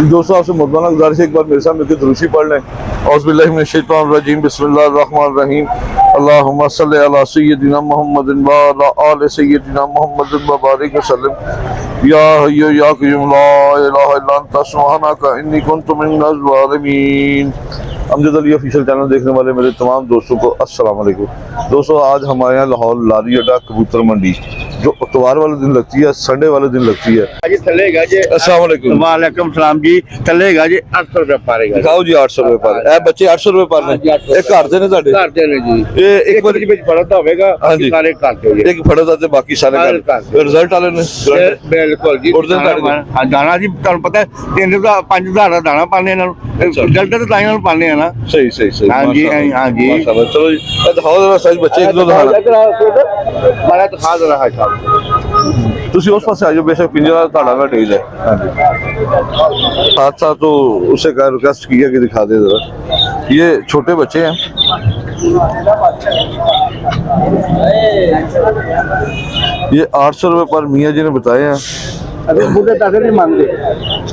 दोस्तों आपसे मुद्दाना गुजारिश है, एक बार मेरे साथ मिलकर दुरूशी पढ़ लें। औज़ुबिल्लाहि मिनश्शैतानिर्रजीम, बिस्मिल्लाहिर्रहमानिर्रहीम। अल्लाहुम्मा सल्लि अला सय्यिदिना मुहम्मदिन व अला आलि सय्यिदिना मुहम्मदिन व बारिक वसल्लम। या हय्यु या क़य्यूम ला इलाहा इल्ला अंता सुब्हानका इन्नी कुन्तु मिनज़ ज़ालिमीन। अमजद अली ऑफिशियल चैनल देखने वाले मेरे तमाम दोस्तों को अस्सलाम वालेकुम। दोस्तों आज हमारे यहाँ लाहौर लारी अड्डा कबूतर मंडी जो इतवार वाले दिन लगती है, संडे वाले दिन लगती है। अस्सलाम वालेकुम। वालेकुम सलाम जी। चलेगा जी 800 रुपए पारेगा। दिखाओ जी 800 रुपए पर ए बच्चे 800 रुपए पर ने एक घर दे ने ਤੁਹਾਡੇ ਘਰ ਦੇ ਨੇ ਜੀ। ਇਹ ਇੱਕ ਵਾਰੀ ਵਿੱਚ ਫਰਕ ਹੋਵੇਗਾ ਹਾਂਜੀ। ਸਾਰੇ ਘਰ ਦੇ ਹੋਗੇ। ਇੱਕ ਫੜਦਾ ਤੇ ਬਾਕੀ ਸਾਰੇ ਘਰ ਰਿਜ਼ਲਟ ਵਾਲੇ ਨੇ ਬਿਲकुल ਜੀ। ਹਾਂ ਦਾਣਾ ਜੀ ਤੁਹਾਨੂੰ ਪਤਾ 3 ਦਾ 5000 ਦਾ ਦਾਣਾ ਪਾਣੇ ਇਹਨਾਂ ਨੂੰ ਰਿਜ਼ਲਟ ਤਾਂ ਤਾਂ ਇਹਨਾਂ ਨੂੰ ਪਾਣੇ ਆ ਨਾ। ਸਹੀ ਸਹੀ ਸਹੀ ਹਾਂਜੀ ਹਾਂਜੀ ਮਾਸ਼ਾਅੱਲਾ। ਚਲੋ ਜੀ ਇਹ ਦਿਖਾਓ ਜਰਾ ਸਾਈਜ਼ ਬੱਚੇ ਇੱਕ ਦੋ ਦਿਖਾਣਾ ਮਾਰਾ ਤਾਂ ਖਾ ਰਹਾ ਹੈ ਸਾਹਿਬ। ਤੁਸੀਂ ਉਸ ਪਾਸੇ ਆ ਜਾਓ, बेशक पिंजरा ਤੁਹਾਡਾ का ढील है। साथ साथ तो उसे का रिक्वेस्ट किया कि दिखा दे जरा। ये छोटे बच्चे हैं, ये 800 रुपए पर मियाँ जी ने बताए हैं। अभी बूढ़े पैसे नहीं मांगते।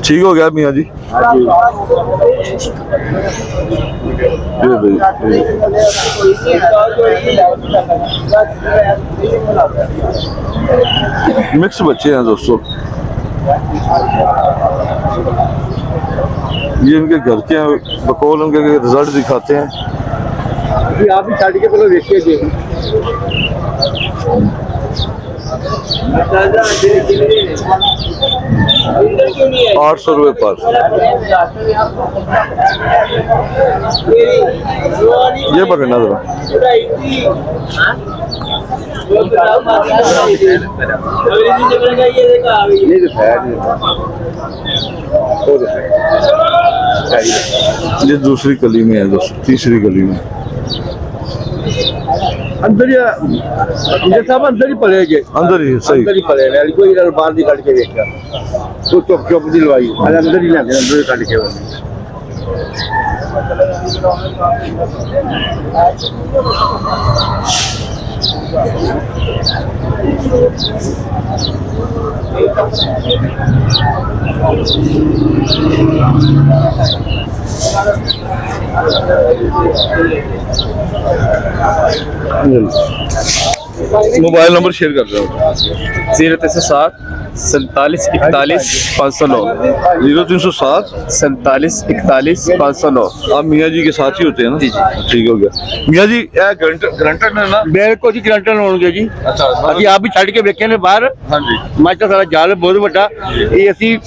ठीक हो गया मियाँ जी। मिक्स बच्चे हैं दोस्तों, ये इनके घर के हैं, बकौल उनके रिजल्ट दिखाते हैं। आप ही छाड़ के चलो देखिए जी। 800 रुपए पर। ये पकड़ना जरा। ये दूसरी कली में है दोस्तों, तीसरी कली में अंदर ही साहब अंदर ही पड़ेगे। अंदर ही सही अंदर ही पड़ेगा कोई बाहर नहीं काट के देखा तो चुप चुप दिलवाई अंदर ही लगे अंदर ही काट के मोबाइल नंबर शेयर कर रहा हूँ। 0307 47 41 509 0307 47 41 509। आप मियाँ जी के साथ ही होते हैं ना? जी जी ठीक हो गया। मियाँ जी ग्रंटर है ना? बिल्कुल जी ग्रंटर होंगे जी। अच्छा ਅਸੀਂ ਆਪ ਵੀ ਛੱਡ ਕੇ ਵੇਖੇ ਨੇ ਬਾਹਰ। ਹਾਂਜੀ ਮਾਚਾ ਸਾਰਾ ਜਾਲ ਬਹੁਤ ਵੱਡਾ। ਇਹ ਅਸੀਂ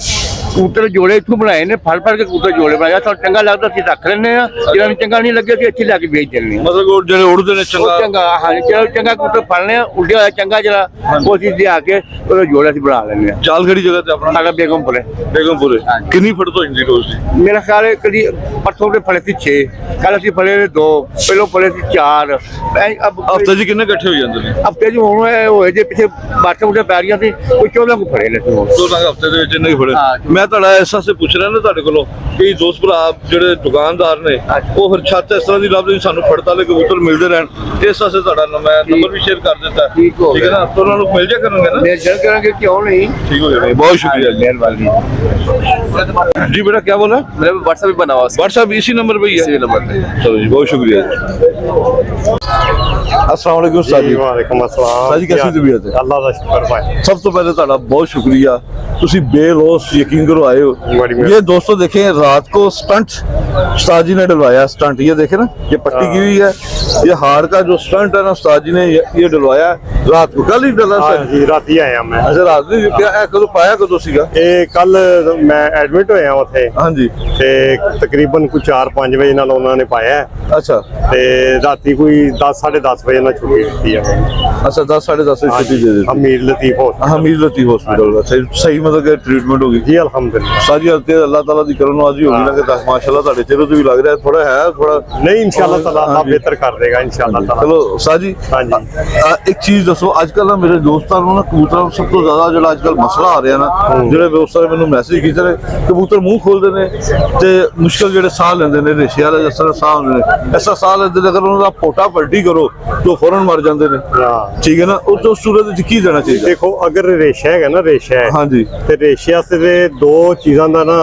ਕਬੂਤਰ ਜੋੜੇ ਇੱਥੋਂ ਬਣਾਏ ਨੇ, ਫੜ ਫੜ ਕੇ ਕਬੂਤਰ ਜੋੜੇ ਬਣਾਇਆ। ਸਾਨੂੰ ਚੰਗਾ ਲੱਗਦਾ ਅਸੀਂ ਰੱਖ ਲੈਂਦੇ ਆ, ਜਿਹਨਾਂ ਨੂੰ ਚੰਗਾ ਨਹੀਂ ਲੱਗਿਆ ਅਸੀਂ ਇੱਥੇ ਲੈ ਕੇ ਵੇਚ ਦਿੰਦੇ ਆ। मतलब वो ਜਿਹੜੇ ਉੜਦੇ ਨੇ ਚੰਗਾ ਚੰਗਾ ਹਾਂਜੀ ਚਲੋ ਚੰਗਾ ਕਬੂਤਰ ਫੜਨੇ ਆ, ਉੱਡਿਆ ਹੋਇਆ ਚੰਗਾ ਜਿਹੜਾ ਉਹ ਅਸੀਂ ਲਿਆ ਕੇ ਉਹਦਾ ਜੋੜਾ ਅਸੀਂ ਬਣਾ ਲੈਂਦੇ ਆ। ਚਾਲ ਖੜੀ ਜਗ੍ਹਾ ਤੇ ਆਪਣਾ ਸਾਡਾ ਬੇਗਮਪੁਰੇ ਬੇਗਮਪੁਰੇ ਕਿੰਨੀ ਫੜ ਤੋਂ ਇੰਦੀ ਰੋਜ਼ ਦੀ? ਮੇਰਾ ਖਿਆਲ ਹੈ ਕਦੀ ਪਰਸੋਂ ਦੇ ਫੜੇ ਸੀ 6, ਕੱਲ ਅਸੀਂ ਫੜੇ 2, ਪਹਿਲੋਂ ਫੜੇ ਸੀ 4। ਹਫਤੇ ਜੀ ਕਿੰਨੇ ਇਕੱਠੇ ਹੋ ਜਾਂਦੇ ਨੇ? ਹਫਤੇ 'ਚ ਹੁਣ ਹੋਏ ਜੇ ਪਿੱਛੇ ਬਾਟੇ ਬੁਟੇ ਪੈ ਰਹੀਆਂ ਸੀ, ਕੋਈ 14 ਕੋ ਫੜੇ ਨੇ ਹੁਣ। ਦੋ ਲੱਖ ਹਫਤੇ ਦੇ ਵਿੱਚ ਇੰਨੇ ਹੀ ਫੜੇ। ਹਾਂ। ਮੈਂ ਤੁਹਾਡਾ ਐਸਾ ਸੇ ਪੁੱਛ ਰਿਹਾ ਨਾ ਤੁਹਾਡੇ ਕੋਲੋਂ ਕਿ ਦੋਸਤ ਭਰਾ ਜਿਹੜੇ ਦੁਕਾਨਦਾਰ ਨੇ ਉਹ ਫਿਰ ਛੱਤ ਇਸ ਤਰ੍ਹਾਂ ਦੀ ਲੱਭਦੇ ਸਾਨੂੰ ਫੜਤ ਵਾਲੇ ਕਬੂਤਰ ਮਿਲਦੇ ਰਹਿਣ, ਇਸ ਵਾਸਤੇ ਤੁਹਾਡਾ ਮੈਂ ਨੰਬਰ ਵੀ ਸ਼ੇਅਰ ਕਰ ਦਿੱਤਾ। ਠੀਕ ਹੋ ਠੀਕ ਹੈ ਨਾ? ਤਾਂ ਉਹਨਾਂ ਨੂੰ ਮਿਲ ਜਾ ਕਰਨਗੇ ਨਾ? मैं जल करेंगे क्यों नहीं। ठीक हो गया, बहुत शुक्रिया जी। मेहरबानी। जी बेटा क्या बोला? मेरा व्हाट्सएप भी बना हुआ है, व्हाट्सएप इसी नंबर पे ही है? इसी नंबर पे। चलो जी बहुत शुक्रिया जी। अस्सलाम वालेकुम उस्ताद जी। वालेकुम अस्सलाम। साजी कैसी तबीयत है? अल्लाह का शुक्र भाई। सब तो पहले ਤੁਹਾਡਾ बहुत शुक्रिया, ਤੁਸੀਂ बेलौस यकीन करो आए हो। बड़ी ये दोस्तों देखें रात को स्टंट उस्ताद जी ने डलवाया स्टंट, ये देखे ना ये पट्टी की हुई है, ये हार का जो स्टंट है ना उस्ताद जी ने ये डलवाया रात को, कल ही डला हाँ सर। जी रात ही आया मैं। अच्छा रात में क्या कदों पाया कदों सीगा? ਇਹ ਕੱਲ ਮੈਂ ਐਡਮਿਟ ਹੋਇਆ ਉੱਥੇ हाँ जी ਤੇ ਤਕਰੀਬਨ ਕੋਈ 4-5 ਵਜੇ ਨਾਲ ਉਹਨਾਂ ਨੇ ਪਾਇਆ अच्छा ਤੇ ਰਾਤੀ ਕੋਈ 10-10:30 ਵਜੇ ਨਾਲ ਛੁੱਟੀ ਦਿੱਤੀ ਆ। अच्छा 10 साढ़े 10 से छुट्टी दे दी। अमीर लतीफ हो हमीर लतीफ हॉस्पिटल का सही मतलब कि ट्रीटमेंट होगी जी अल्हम्दुलिल्लाह। सारी हफ्ते अल्लाह ताला दी करम नवाजी होगी ना कि माशाल्लाह ਤੁਹਾਡੇ ਚਿਹਰੇ ਤੋਂ ਵੀ ਲੱਗ ਰਿਹਾ ਥੋੜਾ ਹੈ थोड़ा नहीं इंशाल्लाह ताला अल्लाह बेहतर कर देगा इंशाल्लाह ताला। चलो साजी हाँ जी। एक चीज दसो ਦੱਸੋ ਅੱਜ ਕੱਲ੍ਹ ਨਾ ਮੇਰੇ ਦੋਸਤਾਂ ਨੂੰ ਨਾ ਕਬੂਤਰਾਂ ਨੂੰ ਸਭ ਤੋਂ ਜ਼ਿਆਦਾ ਜਿਹੜਾ ਅੱਜ ਕੱਲ੍ਹ ਮਸਲਾ ਆ ਰਿਹਾ ਨਾ, ਜਿਹੜੇ ਦੋਸਤਾਂ ਨੇ ਮੈਨੂੰ ਮੈਸੇਜ ਕੀਤੇ ਨੇ, ਕਬੂਤਰ ਮੂੰਹ ਖੋਲਦੇ ਨੇ ਤੇ ਮੁਸ਼ਕਲ ਜਿਹੜੇ ਸਾਹ ਲੈਂਦੇ ਨੇ, ਰੇਸ਼ੇ ਵਾਲੇ ਜਿਸ ਤਰ੍ਹਾਂ ਸਾਹ ਹੁੰਦੇ ਨੇ, ਐਸਾ ਸਾਹ ਲੈਂਦੇ ਨੇ, ਅਗਰ ਉਹਨਾਂ ਦਾ ਪੋਟਾ ਪਲਟੀ ਕਰੋ ਤਾਂ ਫੌਰਨ ਮਰ ਜਾਂਦੇ ਨੇ। ਠੀਕ ਹੈ ਨਾ, ਉਹ ਤੋਂ ਸੂਰਤ ਵਿੱਚ ਕੀ ਦੇਣਾ ਚਾਹੀਦਾ? ਦੇਖੋ ਅਗਰ ਰੇਸ਼ਾ ਹੈਗਾ ਨਾ, ਰੇਸ਼ਾ ਹੈ ਹਾਂਜੀ, ਤੇ ਰੇਸ਼ੇ ਵਾਸਤੇ ਤੇ ਦੋ ਚੀਜ਼ਾਂ ਦਾ ਨਾ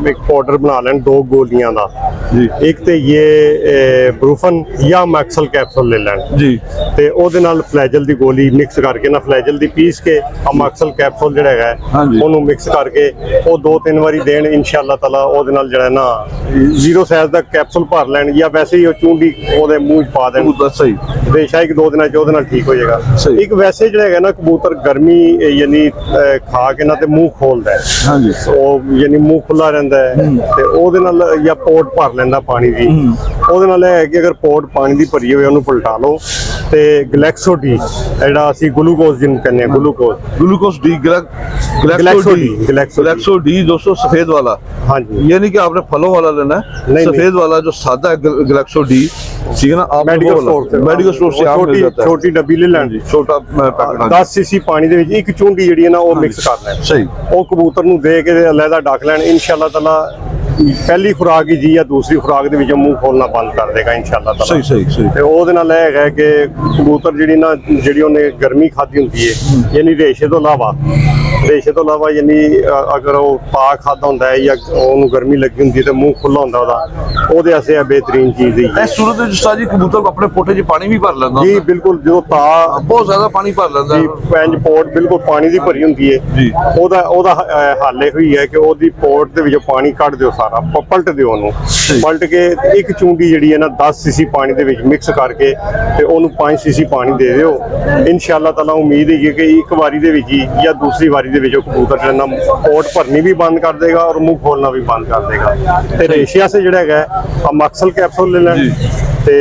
ਇੱਕ ਪਾਊਡਰ ਬਣਾ ਲੈਣ, ਦੋ ਗੋਲੀਆਂ ਦਾ ਜੀ ਇੱਕ ਤੇ ਇਹ ਬਰੂਫਨ ਜਾਂ ਮੈਕਸਲ ਕੈਪਸੂਲ ਲੈ ਲੈਣ ਜੀ, ਤੇ ਉਹਦੇ ਨਾਲ ਫਲੈਜਲ ਦੀ ਗੋਲੀ ਮਿਕਸ ਕਰਕੇ ਨਾ, ਫਲੈਜਲ ਦੀ ਪੀਸ ਕੇ ਮੈਕਸਲ ਕੈਪਸੂਲ ਜਿਹੜਾ ਹੈਗਾ ਹਾਂਜੀ। ਉਹਨੂੰ ਮਿਕਸ ਕਰਕੇ ਉਹ 2-3 ਵਾਰੀ ਦੇਣ, ਇਨਸ਼ਾਅੱਲਾ ਤਾਲਾ ਉਹਦੇ ਨਾਲ ਜਿਹੜਾ ਨਾ 0 ਸਾਈਜ਼ ਦਾ ਕੈਪਸੂਲ ਭਰ ਲੈਣ, ਜਾਂ ਵੈਸੇ ਹੀ ਉਹ ਚੂੰਡੀ ਉਹਦੇ ਮੂੰਹ 'ਚ ਪਾ ਦੇਣ, ਕਬੂਤਰ ਸਹੀ ਰੇਸ਼ਾ 1-2 ਦਿਨਾਂ 'ਚ ਉਹਦੇ ਨਾਲ ਠੀਕ ਹੋ ਜਾਏਗਾ। ਸਹੀ। ਇੱਕ ਵੈਸੇ ਜਿਹੜਾ ਹੈਗਾ ਨਾ ਕਬੂਤਰ ਗਰਮੀ ਯਾਨੀ ਖਾ ਕੇ ਨਾ ਤੇ ਮੂੰਹ ਖੋਲਦਾ ਹੈ, ਹਾਂਜੀ, ਉਹ ਯਾਨੀ ਮੂੰਹ ਖੁੱਲਾ ਰਹਿੰਦਾ ਹੈ, ਤੇ ਉਹਦੇ ਨਾਲ ਜਾਂ ਪੋਟ ਭਰ ਲੈਂਦਾ ਪਾਣੀ ਦੀ, ਉਹਦੇ ਨਾਲ ਇਹ ਹੈ ਕਿ ਅਗਰ ਪੋਟ ਪਾਣੀ ਦੀ ਭਰੀ ਹੋਵੇ ਉਹਨੂੰ ਪਲਟਾ ਲਓ ਤੇ ਗਲੈਕਸੋ ਡੀ ਜਿਹੜਾ ਅਸੀਂ ਗਲੂਕੋਜ਼ ਜਿਹਨੂੰ ਕਹਿੰਦੇ ਹਾਂ, ग्लूकोज डी, ग्लैक्सो डी दोस्तों सफेद वाला, हाँ जी, ये नहीं कि आपने फलों वाला लेना है, नहीं, सफेद वाला जो सादा है ग्लैक्सो डी, ठीक है ना, आप मेडिकल स्टोर से आप मिल जाता है, छोटी डब्बी ले लें, छोटा पैकेट 10 सीसी ਪਾਣੀ ਦੇ ਵਿੱਚ ਇੱਕ ਚੂੰਡੀ ਜਿਹੜੀ ਹੈ ਨਾ ਉਹ ਮਿਕਸ ਕਰ ਲੈਣ, सही, ਉਹ ਕਬੂਤਰ ਨੂੰ ਦੇ ਕੇ ਅਲੱਗਾ ਢੱਕ ਲੈਣ, ਇਨਸ਼ਾਅੱਲਾ ਤਾਲਾ ਪਹਿਲੀ ਖੁਰਾਕ ਹੀ ਜੀ ਜਾਂ ਦੂਸਰੀ ਖੁਰਾਕ ਦੇ ਵਿੱਚ ਮੂੰਹ ਖੋਲਣਾ ਬੰਦ ਕਰ ਦੇਗਾ ਇਨਸ਼ਾਅੱਲਾ ਤਾਲਾ। सही सही सही, ਤੇ ਉਹਦੇ ਨਾਲ ਇਹ ਹੈਗਾ ਕਿ ਕਬੂਤਰ ਜਿਹੜੀ ਉਹਨੇ ਗਰਮੀ ਖਾਧੀ ਹੁੰਦੀ ਹੈ, ਯਾਨੀ ਰੇਸ਼ੇ ਤੋਂ ਇਲਾਵਾ ਯਾਨੀ ਅਗਰ ਉਹ ਪਾ ਖਾਧਾ ਹੁੰਦਾ ਹੈ ਜਾਂ ਉਹਨੂੰ ਗਰਮੀ ਲੱਗੀ ਹੁੰਦੀ ਹੈ ਤੇ ਮੂੰਹ ਖੁੱਲਾ ਹੁੰਦਾ ਉਹਦੇ ਵਾਸਤੇ ਇਹ ਬਿਹਤਰੀਨ ਚੀਜ਼ ਹੈ इस सूरत में उस्ताद जी कबूतर अपने पोटे 'ਚ पानी भी भर लेंदा ਜੀ। ਬਿਲਕੁਲ ਜਦੋਂ बहुत ज्यादा पानी भर लेंदा ਜੀ ਪੈਂਜ ਪੋਟ ਬਿਲਕੁਲ ਪਾਣੀ ਦੀ ਭਰੀ ਹੁੰਦੀ ਹੈ ਜੀ, ਉਹਦਾ ਹੱਲ ਇਹ ਹੋਈ ਹੈ ਕਿ ਉਹਦੀ ਪੋਟ ਦੇ ਵਿੱਚੋਂ ਪਾਣੀ ਕੱਢ ਦਿਓ ਸਾਰਾ, ਪਲਟ ਦਿਓ ਉਹਨੂੰ, ਪਲਟ ਕੇ ਇੱਕ ਚੂੰਡੀ ਜਿਹੜੀ ਹੈ ਨਾ 10 ਸੀਸੀ ਪਾਣੀ ਦੇ ਵਿੱਚ ਮਿਕਸ ਕਰਕੇ ਤੇ ਉਹਨੂੰ 5 ਸੀਸੀ ਪਾਣੀ ਦੇ ਦਿਓ, ਇਨਸ਼ਾਅੱਲਾ ਤਾਲਾ ਉਮੀਦ ਹੈ ਕਿ ਇੱਕ ਵਾਰੀ ਦੇ ਵਿੱਚ ਹੀ ਜਾਂ ਦੂਸਰੀ ਵਾਰੀ ਦੇ ਵਿੱਚ ਉਹ ਕਬੂਤਰ ਜਿਹੜਾ ਨਾ ਪੋਟ ਭਰਨੀ ਵੀ ਬੰਦ ਕਰ ਦੇਗਾ ਔਰ ਮੂੰਹ ਖੋਲਣਾ ਵੀ ਬੰਦ ਕਰ ਦੇਗਾ। ਤੇ ਰੇਸ਼ਿਆ ਸੇ ਜਿਹੜਾ ਹੈਗਾ ਮਕਸਲ ਕੈਪਸੂਲ ਲੈ ਲੈਣ ਤੇ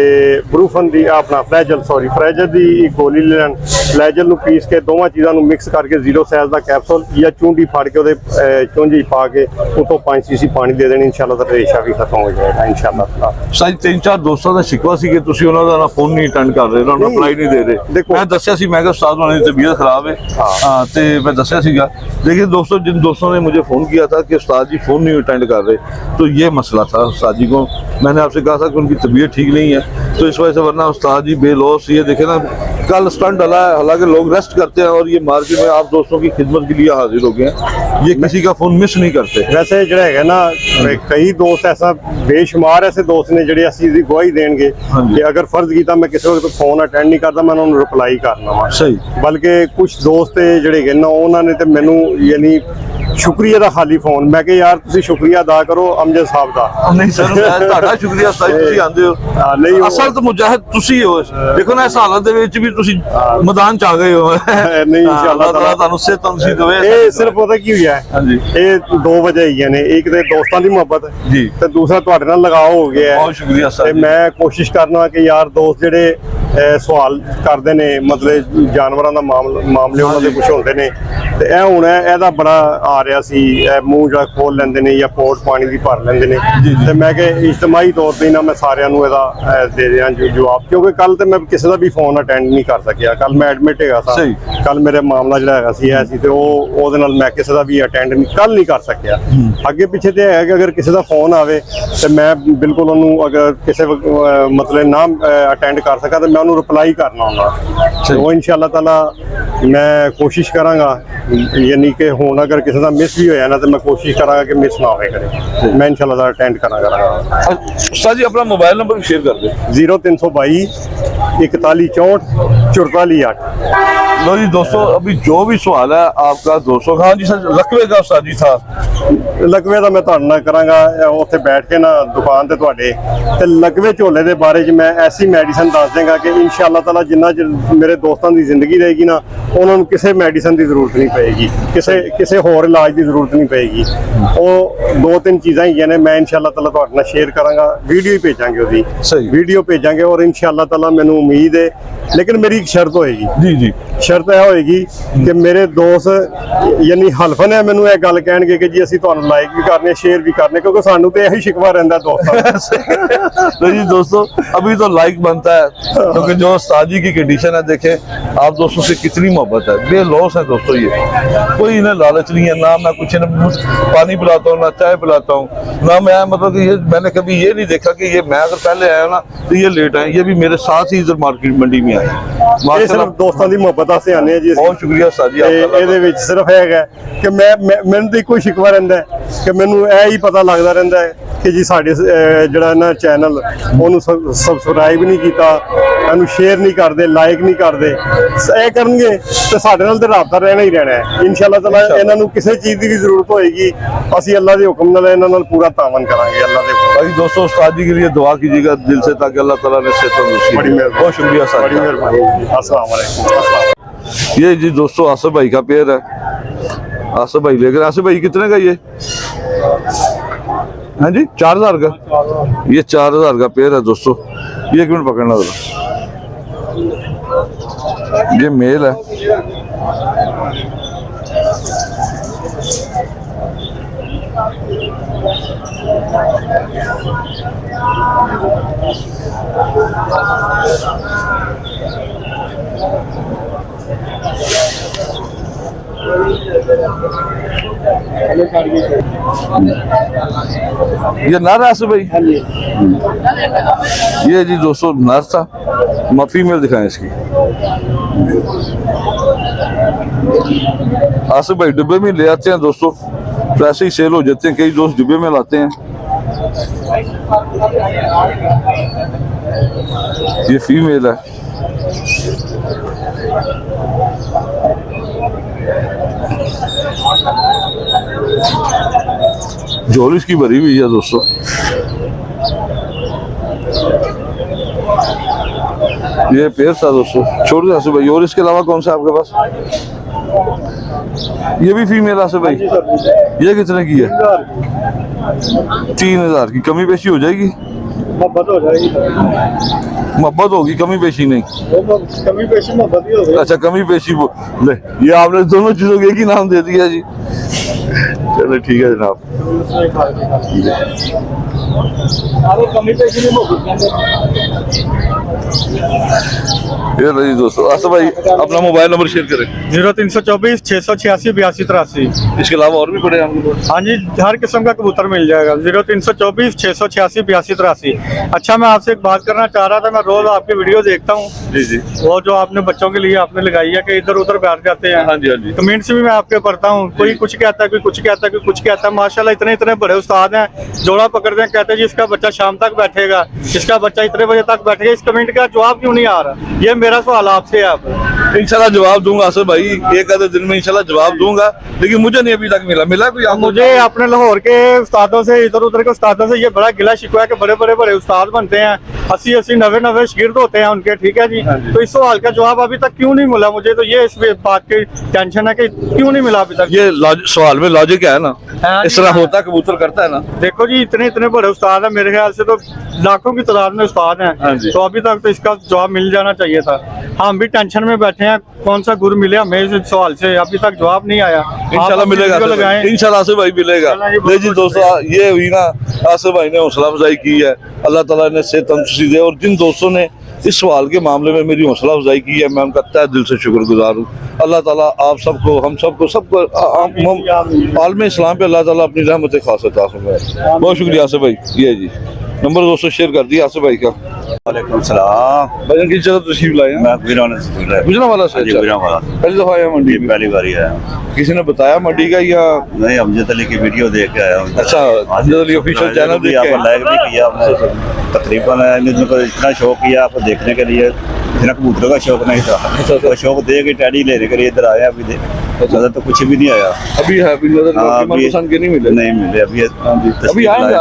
ਬਰੂਫਨ ਦੀ ਆਪਣਾ ਫਲੈਜਲ ਦੀ ਇੱਕ ਗੋਲੀ ਲੈ ਲੈਣ, ਫਲੈਜਲ ਨੂੰ ਪੀਸ ਕੇ ਦੋਵਾਂ ਚੀਜ਼ਾਂ ਨੂੰ ਮਿਕਸ ਕਰਕੇ 0 ਸਾਈਜ਼ ਦਾ ਕੈਪਸੂਲ ਜਾਂ ਚੂੰਡੀ ਫੜ ਕੇ ਉਹਦੇ ਚੁੰਝੀ ਪਾ ਕੇ ਉਤੋਂ 5 ਸੀਸੀ ਪਾਣੀ ਦੇ ਦੇਣੀ, ਇਨਸ਼ਾਅੱਲਾ ਤਾਂ ਰੇਸ਼ਾ ਵੀ ਖਤਮ ਹੋ ਜਾਏਗਾ ਇਨਸ਼ਾਅੱਲਾ। ਸਾਡੀ 3-4 ਦੋਸਤਾਂ ਦਾ ਸ਼ਿਕਵਾ ਸੀ ਕਿ ਤੁਸੀਂ ਉਹਨਾਂ ਦਾ ਨਾ ਫੋਨ ਨਹੀਂ ਅਟੈਂਡ ਕਰ ਰਹੇ, ਉਹਨਾਂ ਨੂੰ ਰਿਪਲਾਈ ਨਹੀਂ ਦੇ ਰਹੇ। ਦੇਖੋ, ਮੈਂ ਦੱਸਿਆ ਸੀ, ਮੈਂ ਕਿਹਾ उस्ताद ਉਹਨਾਂ ਦੀ तबीयत खराब है, हाँ, तो मैं दसिया सीगा, लेकिन दोस्तों जिन दोस्तों ने मुझे फ़ोन किया था कि उस्ताद जी फ़ोन नहीं अटेंड कर रहे, तो ये मसला था उस्ताद जी को। मैंने आपसे कहा था कि उनकी तबीयत ठीक नहीं है, तो इस वजह से, वरना उस्ताद जी बेलौस, ये देखे ना कल स्टंट डला है, हालांकि लोग रेस्ट करते हैं और ये मार्केट में आप दोस्तों की खिदमत के लिए हाजिर हो गए हैं, ये किसी का फ़ोन मिस नहीं करते। ਵੈਸੇ ਜਿਹੜਾ ਹੈਗਾ ਨਾ ਕਈ ਦੋਸਤ ਐਸਾ ਬੇਸ਼ੁਮਾਰ ਐਸੇ ਦੋਸਤ ਨੇ ਜਿਹੜੇ ਅਸੀਂ ਦੀ ਗਵਾਹੀ ਦੇਣਗੇ ਕਿ ਅਗਰ ਫਰਜ਼ ਕੀਤਾ ਮੈਂ ਕਿਸੇ ਵਕਤ ਫੋਨ ਅਟੈਂਡ ਨਹੀਂ ਕਰਦਾ, ਮੈਂ ਉਹਨਾਂ ਨੂੰ ਰਿਪਲਾਈ ਕਰਨਾ ਵਾ। सही, ਬਲਕਿ ਕੁਝ ਦੋਸਤ ਜਿਹੜੇ ਹੈਗੇ ਨਾ ਉਹਨਾਂ ਨੇ ਤੇ ਮੈਨੂੰ ਯਾਨੀ ਸ਼ੁਕਰੀਆ ਦਾ ਖਾਲੀ ਫੋਨ, ਮੈਂ ਕਿਹਾ ਯਾਰ ਤੁਸੀਂ ਸ਼ੁਕਰੀਆ ਅਦਾ ਕਰੋ ਅਮਜਦ ਸਾਹਿਬ ਦਾ। नहीं सर, ਤੁਹਾਡਾ ਸ਼ੁਕਰੀਆ ਉਸਤਾਦ ਜੀ, ਤੁਸੀਂ ਆਂਦੇ ਹੋ, ਨਹੀਂ ਅਸਲ ਤਾਂ ਮੁਜਾਹਿਦ ਤੁਸੀਂ ਹੋ। ਦੇਖੋ ਨਾ ਇਸ ਹਾਲਤ ਦੇ ਵਿੱਚ ਵੀ ਤੁਸੀਂ ਮੈਦਾਨ ਚ ਆ ਗਏ ਹੋ। ਨਹੀਂ ਇਨਸ਼ਾਅੱਲਾ ਤਾਲਾ ਤੁਹਾਨੂੰ ਸਿਹਤ ਤੰਦਰੁਸਤੀ ਦੇਵੇ। ਇਹ ਸਿਰਫ ਪਤਾ ਕੀ ਹੋਇਆ ਹਾਂਜੀ, ਇਹ ਦੋ ਵਜ੍ਹਾ ਹੈਗੀਆਂ ਨੇ, ਇੱਕ ਤੇ ਦੋਸਤਾਂ ਦੀ ਮੁਹੱਬਤ ਜੀ, ਤੇ ਦੂਸਰਾ ਤੁਹਾਡੇ ਨਾਲ ਲਗਾਓ ਹੋ ਗਿਆ ਬਹੁਤ ਸ਼ੁਕਰੀਆ ਤੇ ਸਰ। ਮੈਂ ਕੋਸ਼ਿਸ਼ ਕਰਨਾ ਕਿ ਯਾਰ ਦੋਸਤ ਜਿਹੜੇ ਸਵਾਲ ਕਰਦੇ ਨੇ, ਮਤਲਬ ਜਾਨਵਰਾਂ ਦਾ ਮਾਮਲੇ ਉਹਨਾਂ ਦੇ ਕੁਝ ਹੁੰਦੇ ਨੇ, ਤੇ ਇਹ ਹੁਣ ਇਹਦਾ ਬੜਾ ਆ ਰਿਹਾ ਸੀ, ਇਹ ਮੂੰਹ ਜਿਹੜਾ ਖੋਲ ਲੈਂਦੇ ਨੇ ਜਾਂ ਪੋਟ ਪਾਣੀ ਦੀ ਭਰ ਲੈਂਦੇ ਨੇ, ਤੇ ਮੈਂ ਕਿਹਾ ਇਜਤਮਾਈ ਤੌਰ ਤੇ ਨਾ ਮੈਂ ਸਾਰਿਆਂ ਨੂੰ ਇਹਦਾ ਦੇ ਦਿਆਂ ਜਵਾਬ, ਕਿਉਂਕਿ ਕੱਲ ਤੇ ਮੈਂ ਕਿਸੇ ਦਾ ਵੀ ਫੋਨ ਅਟੈਂਡ ਨਹੀਂ ਕਰ ਸਕਿਆ, ਕੱਲ ਮੈਂ ਐਡਮਿਟ ਹੈਗਾ ਸੀ, ਕੱਲ ਮੇਰੇ ਮਾਮਲਾ ਜਿਹੜਾ ਹੈਗਾ ਸੀ ਇਹ ਸੀ, ਤੇ ਉਹਦੇ ਨਾਲ ਮੈਂ ਕਿਸੇ ਦਾ ਵੀ ਅਟੈਂਡ ਨਹੀਂ ਕਰ ਸਕਿਆ। ਅੱਗੇ ਪਿੱਛੇ ਤੇ ਹੈ ਕਿ ਅਗਰ ਕਿਸੇ ਦਾ ਫੋਨ ਆਵੇ ਤੇ ਮੈਂ ਬਿਲਕੁਲ ਉਹਨੂੰ ਅਗਰ ਕਿਸੇ ਮਤਲਬ ਨਾ ਅਟੈਂਡ ਕਰ ਸਕਾਂ ਤੇ ਮੈਂ ਉਹਨੂੰ ਰਿਪਲਾਈ ਕਰਨਾ ਹੁੰਦਾ। ਉਹ ਇਨਸ਼ਾਅੱਲਾ ਤਾਲਾ ਮੈਂ ਕੋਸ਼ਿਸ਼ ਕਰਾਂਗਾ, ਯਾਨੀ ਕਿ ਹੁਣ ਅਗਰ ਕਿਸੇ ਦਾ ਮਿਸ ਵੀ ਹੋਇਆ ਨਾ ਤੇ ਮੈਂ ਕੋਸ਼ਿਸ਼ ਕਰਾਂਗਾ ਕਿ ਮਿਸ ਨਾ ਹੋਵੇ ਕਰੇ, ਮੈਂ ਇਨਸ਼ਾਅੱਲਾ ਤਾਲਾ ਅਟੈਂਡ ਕਰਾਂਗਾ। उस्ताद जी अपना मोबाइल नंबर शेयर कर दें। 0322 41 64 44 8। लो जी दोस्तों, अभी जो भी सवाल है आपका दोस्तों, हाँ जी सर, लकवे का उस्ताद जी था। ਲਕਵੇ ਦਾ ਮੈਂ ਤੁਹਾਡੇ ਨਾਲ ਕਰਾਂਗਾ ਉੱਥੇ ਬੈਠ ਕੇ ਨਾ ਦੁਕਾਨ ਤੇ ਤੁਹਾਡੇ, ਤੇ ਲਕਵੇ ਝੋਲੇ ਦੇ ਬਾਰੇ 'ਚ ਮੈਂ ਐਸੀ ਮੈਡੀਸਨ ਦੱਸ ਦੇਵਾਂਗਾ ਕਿ ਇਨਸ਼ਾਅੱਲਾ ਤਾਲਾ ਜਿੰਨਾ ਚਿਰ ਮੇਰੇ ਦੋਸਤਾਂ ਦੀ ਜ਼ਿੰਦਗੀ ਰਹੇਗੀ ਨਾ, ਉਹਨਾਂ ਨੂੰ ਕਿਸੇ ਮੈਡੀਸਨ ਦੀ ਜ਼ਰੂਰਤ ਨਹੀਂ ਪਏਗੀ, ਕਿਸੇ ਹੋਰ ਇਲਾਜ ਦੀ ਜ਼ਰੂਰਤ ਨਹੀਂ ਪਏਗੀ। ਉਹ 2-3 ਚੀਜ਼ਾਂ ਹੀ ਨੇ, ਮੈਂ ਇਨਸ਼ਾਅੱਲਾ ਤਾਲਾ ਤੁਹਾਡੇ ਨਾਲ ਸ਼ੇਅਰ ਕਰਾਂਗਾ, ਵੀਡੀਓ ਹੀ ਭੇਜਾਂਗੇ, ਉਹਦੀ ਵੀਡੀਓ ਭੇਜਾਂਗੇ, ਔਰ ਇਨਸ਼ਾਅੱਲਾ ਤਾਲਾ ਮੈਨੂੰ ਉਮੀਦ ਹੈ, ਲੇਕਿਨ ਮੇਰੀ ਇੱਕ ਸ਼ਰਤ ਹੋਏਗੀ। जी जी, ਸ਼ਰਤ ਇਹ ਹੋਏਗੀ ਕਿ ਮੇਰੇ ਦੋਸਤ ਯਾਨੀ ਹਲਫਨ ਹੈ ਮੈਨੂੰ ਇਹ ਗੱਲ ਕਹਿਣਗੇ ਕਿ ਜੀ ਅਸੀਂ ਤੁਹਾਨੂੰ ਲਾਈਕ ਵੀ ਕਰਨੇ ਸ਼ੇਅਰ भी करने क्योंकि सानू तो यही शिकवा रहता है दोस्तों तो जी दोस्तों अभी तो लाइक बनता है क्योंकि जो उस्ताद जी की कंडीशन है देखें आप दोस्तों से कितनी मोहब्बत है, बेलौस है दोस्तों। ये कोई इन्हें लालच नहीं है, ना मैं कुछ इन्हें पानी पिलाता हूँ ना चाय पिलाता हूँ, ना मैं मतलब कि ये मैंने कभी ये नहीं देखा कि ये मैं अगर पहले आया ना तो ये लेट आए, ये भी मेरे साथ ही इधर मार्केट मंडी में आए। ये सिर्फ दोस्तों की मोहब्बत से आने जी। बहुत शुक्रिया उस्ताद जी आपका। ਇਹਦੇ ਵਿੱਚ ਸਿਰਫ ਇਹ ਹੈ ਕਿ ਮੈਨੂੰ ਤਾਂ ਇੱਕੋ ਸ਼ਿਕਵਾ ਰਹਿੰਦਾ ਹੈ ਕਿ ਮੈਨੂੰ ਇਹ ਹੀ ਪਤਾ ਲੱਗਦਾ ਰਹਿੰਦਾ ਹੈ ਕਿ ਜੀ ਸਾਡੇ ਜਿਹੜਾ ਨਾ ਚੈਨਲ ਉਹਨੂੰ ਸਬਸਕ੍ਰਾਈਬ ਨਹੀਂ ਕੀਤਾ, ਇਹਨੂੰ ਸ਼ੇਅਰ ਨਹੀਂ ਕਰਦੇ, ਲਾਈਕ ਨਹੀਂ ਕਰਦੇ। ਇਹ ਕਰਨਗੇ ਤੇ ਸਾਡੇ ਨਾਲ ਤੇ ਰਾਬਤਾ ਰਹਿਣਾ ਹੀ ਰਹਿਣਾ ਹੈ ਇਨਸ਼ਾਅੱਲਾ ਤਾਲਾ। ਇਹਨਾਂ ਨੂੰ ਕਿਸੇ ਚੀਜ਼ ਦੀ ਵੀ ਜ਼ਰੂਰਤ ਹੋਏਗੀ ਅਸੀਂ ਅੱਲਾ ਦੇ ਹੁਕਮ ਨਾਲ ਇਹਨਾਂ ਨਾਲ पूरा तावन कराएंगे अल्लाह के हुक्म। भाई दोस्तों उस्ताद जी के लिए दुआ कीजिएगा दिल से ताकि अल्लाह ताला ने सेहत तंदुरुस्ती बड़ी दे। मेहरबानी, बहुत शुक्रिया उस्ताद बड़ी जी। मेहरबानी। अस्सलाम वालेकुम। ये जी दोस्तों आसिफ भाई का पेड़ है, आसिफ भाई लेकर। आसिफ भाई कितने का ये? हाँ जी 4000 का। ये 4000 का पेड़ है दोस्तों। ये 1 मिनट पकड़ना जरा, ये मेल है। ये नर है आसिफ भाई? ये जी दोस्तों नर था, फीमेल दिखाएं इसकी। आसिफ भाई डिब्बे में ले आते हैं दोस्तों, तो ऐसे ही सेल हो जाते हैं, कई दोस्त डिब्बे में लाते हैं। ये फीमेल है। जोर इसकी भरी हुई है दोस्तों। ये पेड़ था दोस्तों, छोड़ दे आसिफ भाई। और इसके अलावा कौन सा आपके पास? ये भी फीमेल आसिफ भाई। ये कितने की है? 3000 की। कमी पेशी हो जाएगी? मोहब्बत हो जाएगी, मोहब्बत होगी, कमी पेशी नहीं। कमी पेशी मोहब्बत ही होगी। अच्छा कमी पेशी वो ले, ये आपने दोनों चीजों के एक ही नाम दे दिया जी। चलो ठीक है जनाब। ये रही दोस्तों। आसिफ भाई अपना मोबाइल नंबर शेयर करें। 0324 686 82 83। इसके अलावा और भी पड़े आपको? हाँ जी हर किस्म का कबूतर मिल जाएगा। 0324 686 82 83। अच्छा मैं आपसे एक बात करना चाह रहा था, मैं रोज आपकी वीडियो देखता हूँ जी जी। वो जो आपने बच्चों के लिए आपने लगाई है कि इधर उधर बैठ जाते हैं। हाँ जी हाँ जी। कमेंट्स भी मैं आपके पढ़ता हूँ, कोई कुछ कहता है, कोई कुछ कहता है, कोई कुछ कहता है। माशाल्लाह इतने इतने बड़े उस्ताद हैं, जोड़ा पकड़ते हैं, कहते हैं जी इसका बच्चा शाम तक बैठेगा, इसका बच्चा इतने बजे तक बैठेगा। इस कमेंट का जवाब क्यों नहीं आ रहा? ये मेरा सवाल आपसे है। आप इंशाल्लाह जवाब दूंगा आसिफ भाई, एक आधे दिन में इंशाल्लाह जवाब दूंगा, लेकिन मुझे नहीं अभी तक मिला कोई आपको? मुझे अपने लाहौर के उस्तादों से, इधर उधर के उस्तादों से ये बड़ा गिला शिकवा है कि बड़े बड़े उस्ताद बनते हैं, 80 90 शागिर्द होते हैं उनके, ठीक है जी। तो इस सवाल का जवाब अभी तक क्यों नहीं मिला मुझे? तो ये इस बात की टेंशन है कि क्यों नहीं मिला अभी तक। ये सवाल में लॉजिक है ना, इस तरह होता कबूतर करता है ना। देखो जी इतने इतने बड़े उस्ताद हैं, मेरे ख्याल से तो लाखों की तादाद में उस्ताद हैं, तो अभी तक तो इसका जवाब मिल जाना चाहिए था। हम भी टेंशन में बैठे हैं, कौन सा गुर मिले हमें इस सवाल से, अभी तक जवाब नहीं आया। इंशाल्लाह मिलेगा, इंशाल्लाह आसिफ भाई मिलेगा। ले जी दोस्तों ये हुई ना, आसिफ भाई ने हौसला अफजाई की है, अल्लाह ताला ने सेहत तंदुरुस्ती दे। और जिन दोस्तों ने इस सवाल के मामले में मेरी हौसला अफजाई की है, मैं उनका तहे दिल से शुक्रगुजार हूँ। अल्लाह ताला आप सबको, हम सबको आलम इस्लाम पे अल्लाह ताला अपनी रहमत खास अता फरमाए। बहुत शुक्रिया आसिफ भाई। ये जी नंबर दोस्तों शेयर कर दिया आसिफ भाई का। वालेकुम सलाम। भजन की जगह तशरीफ लाए हैं? मैं गुजरांवाला से। अच्छा। गुजरांवाला पहली दफा आया मंडी में? पहली बार आया। किसी ने बताया मंडी का या नहीं? अमजद अली की वीडियो देख के आया हूँ। अच्छा अमजद अली ऑफिशियल चैनल देख के लाइक भी किया हमने, तकरीबन जिनको इतना शौक किया आपको देखने के लिए, इतना कबूतरों का शौक नहीं था, तो शौक दे के टैडी लेने के लिए इधर आया। अभी नजर तो कुछ भी नहीं आया अभी है, अभी नजर मनपसंद के नहीं मिले? नहीं मिले अभी। अभी आएंगे, आ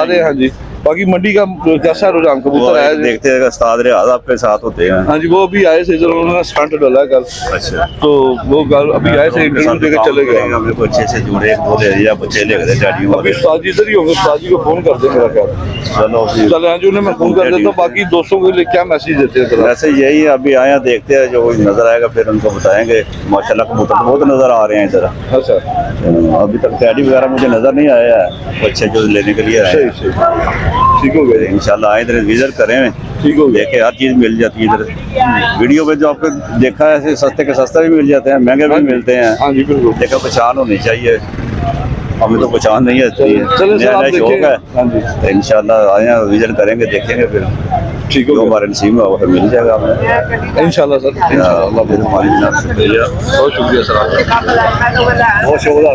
रहे हैं। हाँ जी बाकी मंडी का कैसा रुझान वो कबूतर आया? देखते हैं उस्ताद रियाज आपके साथ होते हैं। हाँ जी, वो अभी आए थे, इधर उन्होंने स्टंट डाला कल, अच्छा, तो वो कल अभी आए थे, इंटरव्यू देकर चले गए। हमने को अच्छे से जुड़े, एक दो ले लिया, बच्चे ले गए डैडी अभी उस्ताद जी इधर ही होंगे, उस्ताद जी को फोन कर दे मेरा ख्याल। चलो चले हाँ जी, उन्हें मैं फोन कर देता हूँ। बाकी दोस्तों के लिए क्या मैसेज देते हैं? वैसे यही है, अभी आए हैं, देखते हैं जो नजर आएगा फिर उनको बताएंगे। माशाल्लाह कबूतर बहुत नजर आ रहे हैं इधर। अच्छा, अभी तक टैडी वगैरह मुझे नजर नहीं आया है, बच्चे जो लेने के लिए आए सही हैं। सही, ठीक हो गया, इंशाल्लाह आए इधर विजिट करें, ठीक हो गया। देखे हर चीज मिल जाती है इधर। वीडियो पे जो आपको देखा है ऐसे सस्ते के सस्ते भी मिल जाते हैं, महंगे भी मिलते हैं। हाँ जी बिल्कुल। देखो पहचान होनी चाहिए, हमें तो पहचान नहीं है, चलो सर, आप नया शौक देखें। है। हाँ जी, तो इंशाल्लाह आए हैं, विजिट करेंगे, देखेंगे, फिर ठीक जो हो गया हमारे नसीब में होगा फिर मिल जाएगा हमें। इंशाल्लाह सर, इंशाल्लाह। हमारी जनाब शुक्रिया, बहुत शुक्रिया सर आपका। बहुत शुक्रिया।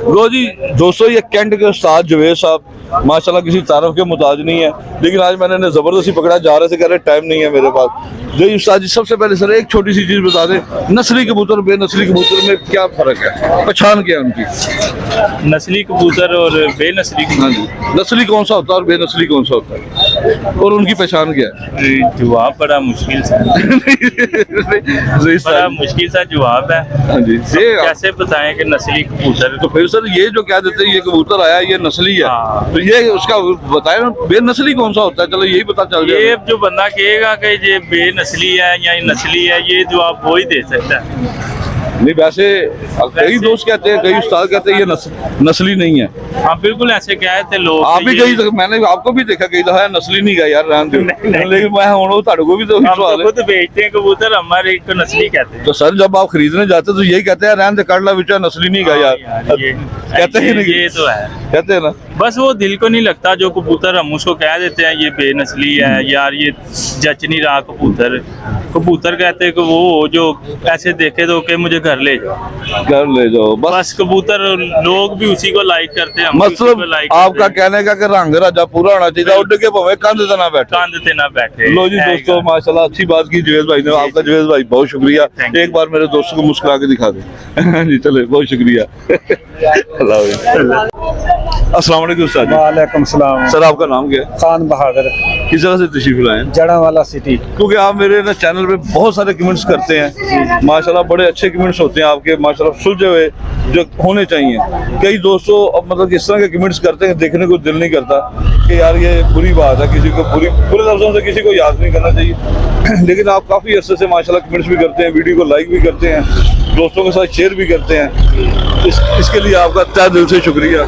लो जी दोस्तों, ये कैंट के उस्ताद जवेद साहब माशाल्लाह किसी तारीफ के मुताज नहीं है, लेकिन आज मैंने इन्हें ज़बरदस्ती पकड़ा, जा रहे थे, कह रहे टाइम नहीं है मेरे पास। जो उस्ताद जी, सबसे पहले सर एक छोटी सी चीज़ बता दें, नस्ली कबूतर बेनस्ली कबूतर में क्या फ़र्क है, पहचान क्या है उनकी? नस्ली कबूतर और बेनस्ली हाँ जी, नस्ली कौन सा होता है और बेनस्ली कौन सा होता है, और उनकी पहचान क्या है? जवाब बड़ा मुश्किल सा जी बड़ा सर। मुश्किल सा जवाब है। हाँ जी, ये कैसे बताएं कि नस्ली कबूतर तो फिर सर ये जो क्या देते हैं, ये कबूतर आया ये नस्ली है, हाँ। तो ये उसका बताए ना बेनस्ली कौन सा होता है, चलो यही पता चल जाए। ये जो बंदा कहेगा कि ये बेनस्ली है या ये नस्ली है, ये जवाब वो ही दे सकता है। नहीं वैसे कई दोस्त कहते हैं, कई उस्ताद कहते हैं ये नस्ली नहीं है। हाँ बिल्कुल ऐसे कहते लोग। आप भी ये- कई मैंने आपको भी देखा कई दफा नस्ली नहीं गया यार, रहने दो। लेकिन मैं हूँ ताड़ू को भी तो हम सवाल तो है। खुद बेचते हैं कबूतर, हमारे को नस्ली कहते हैं। तो सर जब आप खरीदने जाते हैं तो यही कहते हैं रहने दे, काट ला बिचा, नस्ली नहीं गया हाँ यार, ये कहते हैं कि नहीं? ये तो है, कहते हैं ना। बस वो दिल को नहीं लगता जो कबूतर हम उसको कह देते हैं ये बेनस्ली है यार, ये जच नहीं रहा कबूतर। कबूतर कहते हैं कि वो जो ऐसे देखे तो कि मुझे घर ले जाओ, घर ले जाओ बस। बस कबूतर लोग भी उसी को लाइक करते हैं, हम भी उसी को मतलब लाइक आपका कहने का कि रंग राजा पूरा होना चाहिए, उड़ के भावे कंध से ना बैठे। कांध पे ना बैठे। लो जी दोस्तों, माशाल्लाह अच्छी बात की जवेद भाई ने, आपका जवेद भाई बहुत शुक्रिया। Thank you. एक बार मेरे दोस्तों को मुस्कुरा के दिखा दे। जी चले, बहुत शुक्रिया। अल्लाह हाफ़िज़। अस्सलाम वालेकुम सर जी। वालेकुम सलाम। सर आपका नाम क्या है? खान बहादुर, किस जगह से तशरीफ लाए हैं? जड़ावाला सिटी। क्योंकि आप मेरे ना चैनल पे बहुत सारे कमेंट्स करते हैं, माशाल्लाह बड़े अच्छे कमेंट्स होते हैं आपके, माशाल्लाह सुलझे हुए जो होने चाहिए। कई दोस्तों अब मतलब इस तरह के कमेंट्स करते हैं, देखने को दिल नहीं करता कि यार ये बुरी बात है, किसी को बुरे लफ्जों से किसी को याद नहीं करना चाहिए। लेकिन आप काफ़ी अर्से से माशाल्लाह कमेंट्स भी करते हैं, वीडियो को लाइक भी करते हैं, दोस्तों के साथ शेयर भी करते हैं, इसके लिए आपका तहे दिल से शुक्रिया।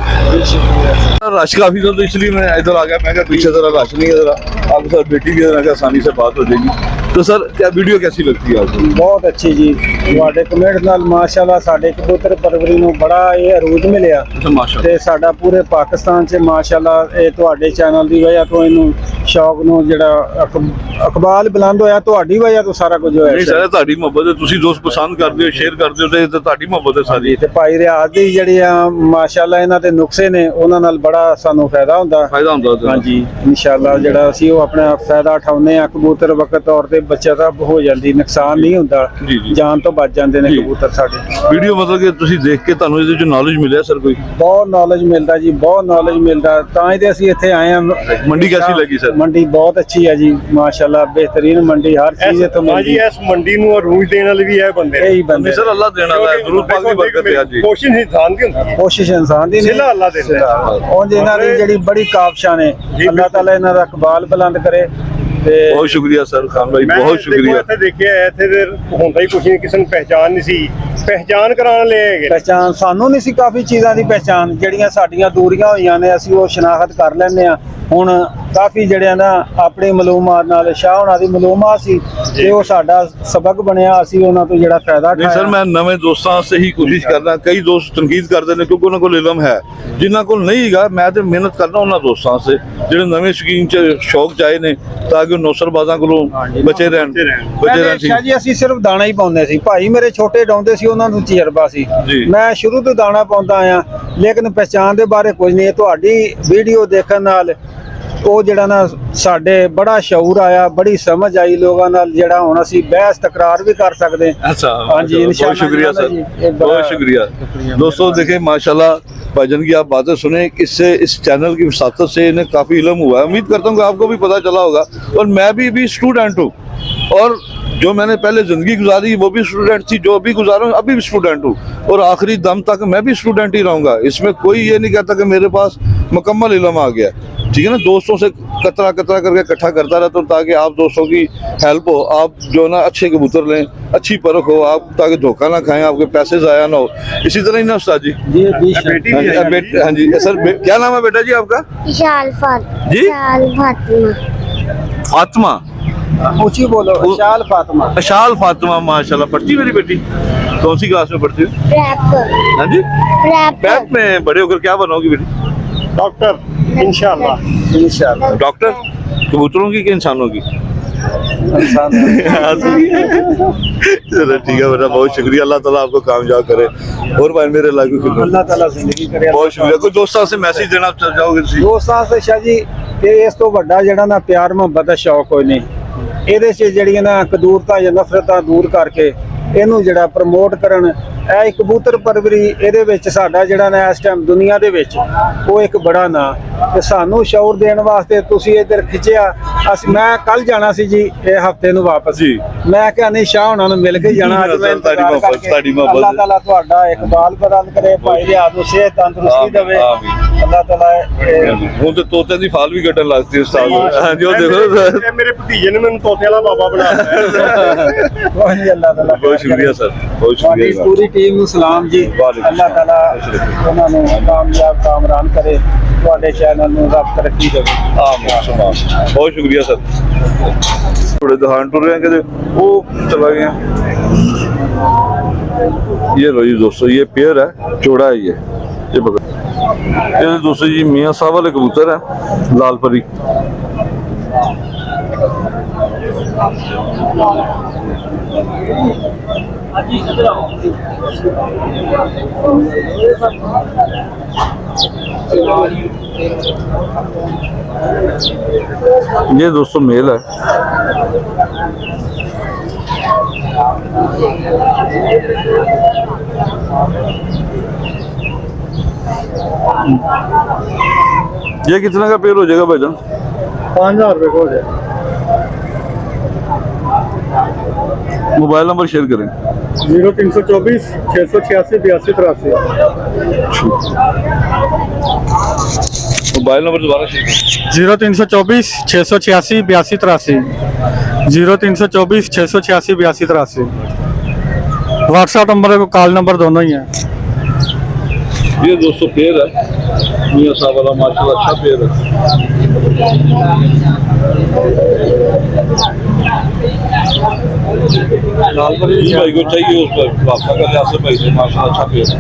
रश काफ़ी था तो इसलिए मैं इधर आ गया, मैं कहा पीछे ज़रा रश नहीं है, ज़रा आपके साथ बेटी की ज़रा आसानी से बात हो जाएगी। तो सर क्या वीडियो कैसी लगती है आपको? बहुत अच्छी जी, ਤੁਹਾਡੇ ਕਮੈਂਟ ਨਾਲ ਮਾਸ਼ਾਅੱਲਾ ਸਾਡੇ ਕਬੂਤਰ ਪਰਵਰੀ ਨੂੰ ਬੜਾ ਇਹ ਅਰੂਜ ਮਿਲਿਆ अच्छा माशाल्लाह। ਤੇ ਸਾਡਾ ਪੂਰੇ ਪਾਕਿਸਤਾਨ 'ਚ ਮਾਸ਼ਾਅੱਲਾ ਇਹ ਤੁਹਾਡੇ ਚੈਨਲ ਦੀ ਵਜ੍ਹਾ ਤੋਂ ਇਹਨੂੰ ਸ਼ੌਕ ਨੂੰ ਜਿਹੜਾ ਇਕਬਾਲ ਬੁਲੰਦ ਹੋਇਆ, ਤੁਹਾਡੀ ਵਜ੍ਹਾ ਤੋਂ ਸਾਰਾ ਕੁਝ ਹੋਇਆ। नहीं सर ਤੁਹਾਡੀ ਮੁਹੱਬਤ ਹੈ, ਤੁਸੀਂ ਦੋਸਤ ਪਸੰਦ ਕਰਦੇ ਹੋ, ਸ਼ੇਅਰ ਕਰਦੇ ਹੋ, ਤੇ ਤੁਹਾਡੀ ਮੁਹੱਬਤ ਹੈ ਸਾਰੀ। ਤੇ ਭਾਈ ਰਿਆਜ਼ ਦੀ ਜਿਹੜੀ ਆ ਮਾਸ਼ਾਅੱਲਾ ਇਹਨਾਂ ਦੇ ਨੁਕਸੇ ਨੇ, ਉਹਨਾਂ ਨਾਲ ਬੜਾ ਸਾਨੂੰ ਫਾਇਦਾ ਹੁੰਦਾ। ਫਾਇਦਾ ਹੁੰਦਾ ਉਹਦੇ ਨਾਲ। ਹਾਂਜੀ ਇਨਸ਼ਾਅੱਲਾ ਜਿਹੜਾ ਅਸੀਂ ਉਹ ਆਪਣਾ ਫਾਇਦਾ ਉਠਾਉਂਦੇ ਆ, ਕਬੂਤਰ ਵਕਤ ਤੌਰ ਤੇ ਬੱਚਾ ਤਾਂ ਹੋ ਜਾਂਦੀ, ਨੁਕਸਾਨ ਨਹੀਂ ਹੁੰਦਾ, ਜੀ, ਜੀ। ਜਾਨ ਤੋਂ ਬਚ ਜਾਂਦੇ ਨੇ ਜੀ। ਕਬੂਤਰ ਸਾਡੇ। ਵੀਡੀਓ ਮਤਲਬ ਕਿ ਤੁਸੀਂ ਦੇਖ ਕੇ ਤੁਹਾਨੂੰ ਇਹਦੇ ਚ ਨੌਲੇਜ ਮਿਲਿਆ ਸਰ ਕੋਈ? ਬਹੁਤ ਨੌਲੇਜ ਮਿਲਦਾ ਜੀ, ਬਹੁਤ ਨੌਲੇਜ ਮਿਲਦਾ, ਤਾਂ ਹੀ ਤੇ ਅਸੀਂ ਇੱਥੇ ਆਏ ਆ। ਮੰਡੀ ਕੈਸੀ ਲੱਗੀ ਸਰ? ਮੰਡੀ ਬਹੁਤ ਅੱਛੀ ਹੈ ਜੀ ਮਾਸ਼ਾਅੱਲਾ, ਬਿਹਤਰੀਨ ਮੰਡੀ, ਹਰ ਚੀਜ਼ ਇੱਥੋਂ ਹਾਂਜੀ, ਮਿਲਦੀ ਹੈ। ਇਸ ਮੰਡੀ ਨੂੰ ਅਰੂਜ ਦੇਣ ਵਾਲੇ ਵੀ ਇਹ ਬੰਦੇ ਨੇ। ਇਹੀ ਬੰਦੇ ਨਹੀਂ ਸਰ ਅੱਲਾਹ ਦੇਣਾ ਹੈ, ਜ਼ਰੂਰ ਪਾਕ ਦੀ ਬਰਕਤ ਹੈ ਜੀ। ਕੋਸ਼ਿਸ਼ ਇਨਸਾਨ ਦੀ ਹੁੰਦੀ ਹੈ। ਕੋਸ਼ਿਸ਼ ਇਨਸਾਨ ਦੀ ਸਿਲਾ ਅੱਲਾ ਦਿੰਦਾ ਹੈ। ਉਹ ਇਹਨਾਂ ਦੀ ਜਿਹੜੀ ਬੜੀ ਕਾਬਸ਼ਾਂ ਨੇ, ਅੱਲਾਹ ਤਾਲਾ ਇਹਨਾਂ ਦਾ ਇਕਬਾਲ ਬੁਲੰਦ ਕਰੇ। ਤੇ ਬਹੁਤ ਸ਼ੁਕਰੀਆ ਸਰ ਖਾਨ ਭਾਈ, ਮੈਂ ਬਹੁਤ ਦੇਖੋ ਸ਼ੁਕਰੀਆ। ਇੱਥੇ ਦੇਖਿਆ, ਇੱਥੇ ਦੇ ਹੁੰਦਾ ਹੀ ਕੁਛ ਨਹੀਂ, ਕਿਸੇ ਨੂੰ ਪਹਿਚਾਨ ਨਹੀਂ ਸੀ, ਪਹਿਚਾਨ ਕਰਾਉਣ ਲਈ ਹੈਗੇ। ਪਹਿਚਾਨ ਸਾਨੂੰ ਨਹੀਂ ਸੀ, ਕਾਫੀ ਚੀਜ਼ਾਂ ਦੀ ਪਹਿਚਾਨ ਜਿਹੜੀਆਂ ਸਾਡੀਆਂ ਦੂਰੀਆਂ ਹੋਈਆਂ ਨੇ, ਅਸੀਂ ਉਹ ਸ਼ਨਾਖਤ ਕਰ ਲੈਂਦੇ ਆ। ਹੁਣ ਕਾਫੀ ਜਿਹੜਿਆਂ ਨਾ ਆਪਣੀ ਮਾਲੂਮਾਤ ਨਾਲ ਸ਼ਾਹ ਉਹਨਾਂ ਦੀ ਮਾਲੂਮਾਤ ਸੀ ਤੇ ਉਹ ਸਾਡਾ ਸਬਕ ਬਣਿਆ, ਅਸੀਂ ਉਹਨਾਂ ਤੋਂ ਜਿਹੜਾ ਫਾਇਦਾ ਨਹੀਂ ਸਰ ਮੈਂ ਨਵੇਂ ਦੋਸਤਾਂ ਵਾਸਤੇ ਹੀ ਕੋਸ਼ਿਸ਼ ਕਰਦਾ, ਕਈ ਦੋਸਤ ਤਨਕੀਦ ਕਰਦੇ ਨੇ ਕਿਉਂਕਿ ਉਹਨਾਂ ਕੋਲ ਇਲਮ ਹੈ, ਜਿਨ੍ਹਾਂ ਕੋਲ ਨਹੀਂ ਹੈਗਾ ਮੈਂ ਤੇ ਮਿਹਨਤ ਕਰਦਾ ਉਹਨਾਂ ਦੋਸਤਾਂ ਵਾਸਤੇ ਜਿਹੜੇ ਨਵੇਂ ਸ਼ੌਕੀਨ ਚ ਸ਼ੌਕ ਚਾਏ ਨੇ, ਤਾਂ ਕਿ ਉਹ ਨੌਸਰਬਾਜ਼ਾਂ ਕੋਲੋਂ ਬਚੇ ਰਹਿਣ, ਬਚੇ ਰਹਿਣ। ਸ਼ਾਹ ਜੀ ਅਸੀਂ ਸਿਰਫ ਦਾਣਾ ਹੀ ਪਾਉਂਦੇ ਸੀ, ਭਾਈ ਮੇਰੇ ਛੋਟੇ ਡਾਉਂਦੇ ਸੀ, ਉਹਨਾਂ ਨੂੰ ਤਜਰਬਾ ਸੀ, ਜੀ। ਮੈਂ ਸ਼ੁਰੂ ਤੋਂ ਦਾਣਾ ਪਾਉਂਦਾ ਆਇਆ, ਲੇਕਿਨ ਪਹਿਚਾਨ ਦੇ ਬਾਰੇ ਕੁਝ ਨਹੀਂ। ਤੁਹਾਡੀ ਵੀਡੀਓ ਦੇਖਣ ਨਾਲ ਉਹ ਜਿਹੜਾ ਨਾ ਸਾਡੇ बड़ा शऊर आया, बड़ी समझ आई लोगों नाल, ਜਿਹੜਾ ਹੁਣ ਅਸੀਂ बहस तकरार भी कर सकते हैं। अच्छा हाँ जी, बहुत इंशाल्लाह शुक्रिया जी, सर, ये बड़ा बहुत शुक्रिया दोस्तों। देखें माशाल्लाह भाईजान की आप बातें सुने, इससे इस चैनल की वसातत से इन्हें काफ़ी इल्म हुआ है। उम्मीद करता हूँ कि आपको भी पता चला होगा। और मैं भी स्टूडेंट हूँ, और जो मैंने पहले ज़िंदगी गुजारी वो भी स्टूडेंट थी, जो अभी गुजारा हूँ अभी भी स्टूडेंट हूँ, और आखिरी दम तक मैं भी स्टूडेंट ही रहूँगा। इसमें कोई ये नहीं कहता कि मेरे पास मुकम्मल इल्म आ गया, ठीक है ना। दोस्तों से कतरा कतरा करके इकट्ठा करता रहता हूँ ताकि आप दोस्तों की हेल्प हो, आप जो ना अच्छे कबूतर लें, अच्छी परख हो, आप ताकि धोखा ना खाएं, आपके पैसे ज़ाया ना हो। इसी तरह ही ना उस्ताद जी। जी बेशक। हाँ जी सर, क्या नाम है बेटा जी आपका? विशाल फातिमा। जी? विशाल फातिमा। फातिमा, ऊंची बोलो। विशाल फातिमा। अशाल फातिमा, माशाल्लाह। पढ़ती मेरी बेटी कौन सी क्लास में पढ़ती है? रैपर। हाँ जी, रैपर। पैप में। बड़े होकर क्या बनोगी बेटी? डॉक्टर इंशाल्लाह। इंशाल्लाह। डॉक्टर कबूतरों की कि इंसानों की? इंसान चलो ठीक है बेटा, बहुत शुक्रिया। अल्लाह ताला आपको कामयाब करे। और भाई मेरे लाइक अल्लाह ताला जिंदगी करे। बहुत शुक्रिया। कोई दोस्तों से मैसेज देना चाहोगे ਤੁਸੀਂ? ਦੋਸਤਾਂ ਸੇ ਸ਼ਾਹ ਜੀ, ਕਿ ਇਸ ਤੋਂ ਵੱਡਾ ਜਿਹੜਾ ਨਾ ਪਿਆਰ ਮੁਹੱਬਤ ਦਾ ਸ਼ੌਕ ਕੋਈ ਨਹੀਂ। ਇਹਦੇ 'ਚ ਜਿਹੜੀਆਂ ਨਾ ਕਦੂਰਤਾਂ ਜਾਂ ਨਫ਼ਰਤਾਂ ਦੂਰ ਕਰਕੇ ਇਹਨੂੰ ਜਿਹੜਾ ਪ੍ਰਮੋਟ ਕਰਨ, ਇਹ ਕਬੂਤਰ ਪਰਵਰੀ, ਇਹਦੇ ਵਿੱਚ ਸਾਡਾ ਜਿਹੜਾ ਨਾ ਇਸ ਟਾਈਮ ਦੁਨੀਆ ਦੇ ਵਿੱਚ ਉਹ ਇੱਕ ਬੜਾ ਨਾਂ, ਤੇ ਸਾਨੂੰ ਸ਼ੌਰ ਦੇਣ ਵਾਸਤੇ ਤੁਸੀਂ ਇੱਧਰ ਖਿੱਚਿਆ। ਮੈਂ ਕੱਲ ਜਾਣਾ ਸੀ ਜੀ, ਇਹ ਹਫਤੇ ਨੂੰ ਵਾਪਸ। ਜੀ। ਮੈਂ ਕਿਹਾ ਨਹੀਂ, ਸ਼ਾਹ ਉਹਨਾਂ ਨੂੰ ਮਿਲ ਕੇ ਜਾਣਾ। ਅੱਜ ਮੈਂ ਤੁਹਾਡੀ ਇੰਤਜ਼ਾਰ ਮੁਹੱਬਤ, ਕਰਕੇ। ਤੁਹਾਡੀ ਮੁਹੱਬਤ। ਅੱਲਾਹ ਤਾਲਾ ਤੁਹਾਡਾ ਇਕਬਾਲ ਬਦਲ ਕਰੇ, ਭਾਈ ਰਿਆਜ਼ ਨੂੰ ਸਿਹਤ ਤੰਦਰੁਸਤੀ ਦੇਵੇ। ਆਮੀਨ। ਅੱਲਾਹ ਤਾਲਾ ਹੁਣ ਤੇ ਤੋਤੇ ਦੀ ਫਾਲ ਵੀ ਕੱਢਣ ਲੱਗਦੀ ਉਸਤਾਦ। ਹਾਂ ਜੀ, ਉਹ ਦੇਖੋ। ਇਹ ਮੇਰੇ ਭਤੀਜੇ ਨੇ ਮੈਨੂੰ ਤੋਤੇ ਵਾਲਾ ਬਾਬਾ ਬਣਾ ਦਿੱਤਾ। ਕੋਈ ਨਹੀਂ, ਅੱਲਾਹ ਤਾਲਾ ਬਹੁਤ शुक्रिया सर, बहुत ਤੁਹਾਡੀ शुक्रिया। ਪੂਰੀ ਟੀਮ ਨੂੰ ਸਲਾਮ ਜੀ। ਵਾਲੇਕੁਮ ਅੱਲਾਹ ਤਾਲਾ ਉਹਨਾਂ ਨੂੰ ਕਾਮਯਾਬ ਕਾਮਰਾਨ ਕਰੇ, ਤੁਹਾਡੇ ਚੈਨਲ ਨੂੰ ਰੱਬ ਤਰੱਕੀ ਦੇਵੇ। बहुत शुक्रिया सर। थोड़े दहान टुर रहे हैं कहते वो चला गए हैं। ये लो जी दोस्तों, ये पेयर है, जोड़ा है ये पकड़। ये दोस्तों जी मियाँ साहब वाले कबूतर है, लाल परी। ये दोस्तों मेल है। ये कितना का पेड़ हो जाएगा भाईजान? 5000 रुपए का हो जाए। मोबाइल नंबर शेयर करें। 0324 686 82 83। मोबाइल नंबर दोबारा शेयर करें। 0324 686 82 83। 0324 686 82 83। व्हाट्सएप नंबर और कॉल नंबर दोनों ही हैं। ये दोस्तों पेड़ है, मियाँ साहब वाला माशाल्लाह अच्छा पेड़ है। भाई को चाहिए उस पर वापस कर ले, भाई से माशाल्लाह अच्छा पेड़ है।